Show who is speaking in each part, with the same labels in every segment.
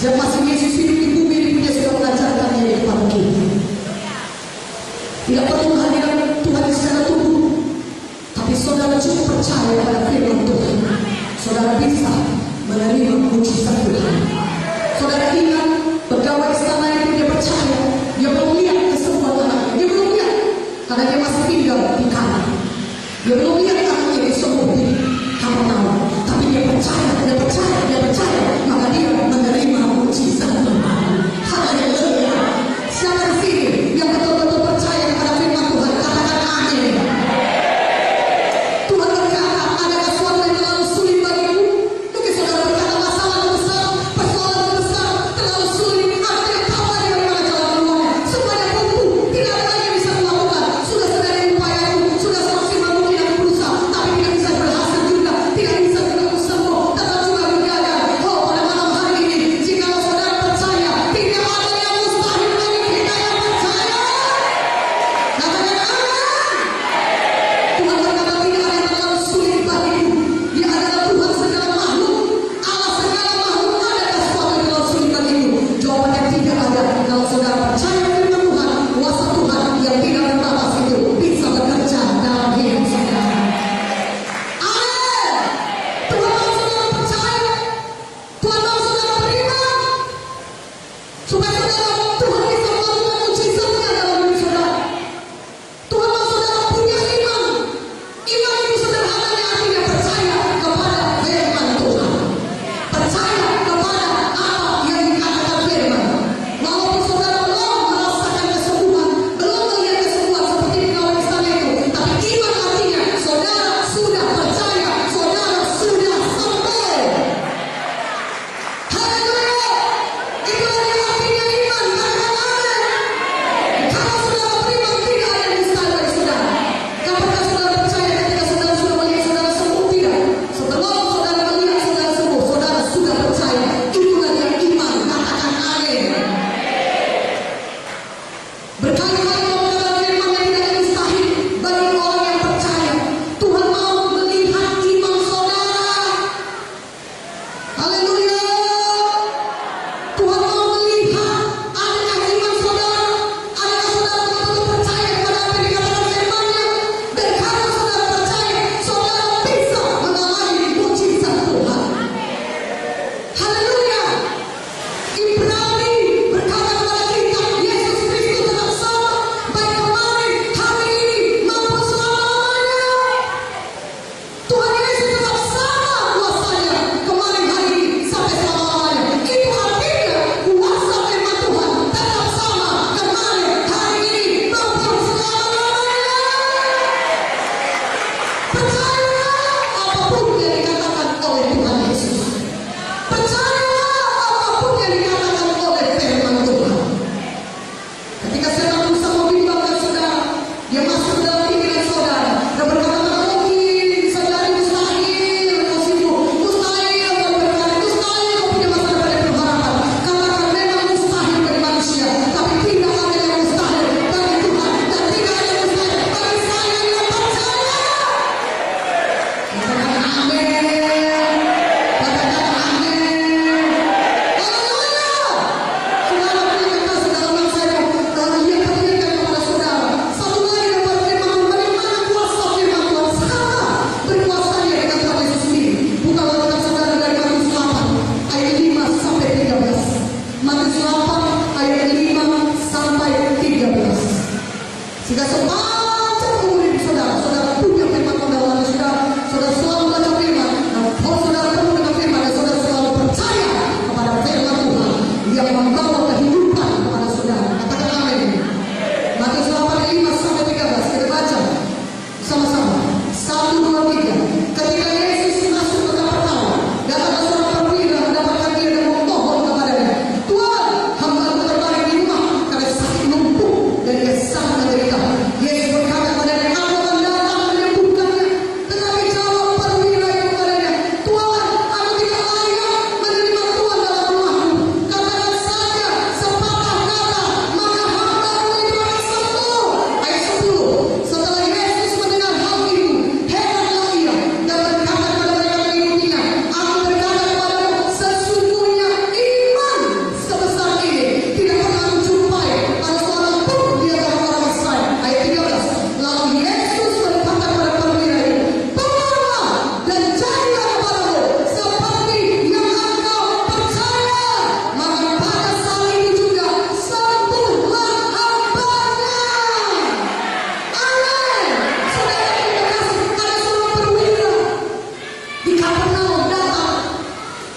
Speaker 1: Yang masih Yesus hidup di bumi ini, dia sudah mengajarkannya kepada kita. Tidak perlu kehadiran Tuhan secara tubuh, tapi saudara cukup percaya pada firman Tuhan. Saudara bisa menerima mujizat Tuhan. Saudara ingat pegawai istana itu, dia percaya, dia belum lihat kesembuhan anaknya, dia belum lihat karena dia masih tinggal di kamar. Dia belum lihat anaknya disembuh di kamar, tapi dia percaya, maka dia menerima mujizat.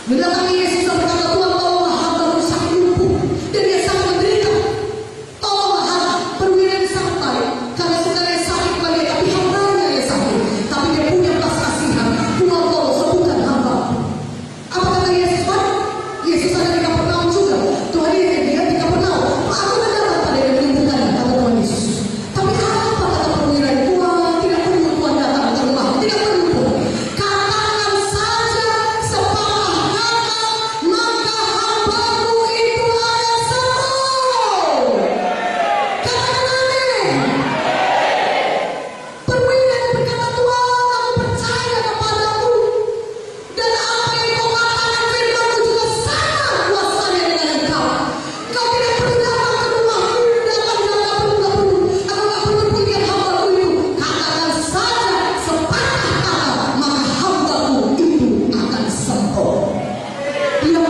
Speaker 1: Mendatangi Yesus dan berkata, Tuhan tolonglah hambamu sakit lumpuh dan dia sangat menderita. Tolonglah perwira yang santai karena sebenarnya sakit bagi dia, tapi hambanya yang sakit. Tapi dia punya belas kasihan. Tuhan tolong sembuhkan hamba. Apa kata Yesus? Yesus ada di Kapernaum juga. Tuhan dia di Kapernaum. Aku mendapat pada yang menyembuhkan, kata Tuhan Yesus. Tapi apa kata perwira itu? Tuhan tidak perlu Tuhan datang ke rumah. Tidak perlu Tuhan. Katakan saja sepatah kata, maka hambamu itu akan sembuh. Katakan amin. Perwira itu berkata, Tuhan aku percaya kepadamu. Dan apa yang kau katakan firman-Mu juga sama kuasanya dengan engkau. Kau tidak perlu datang ke rumahku, datang dan tak perlu. Aku tak perlu punya hambaku itu. Katakan saja sepatah kata, maka hambaku itu akan sembuh. Dia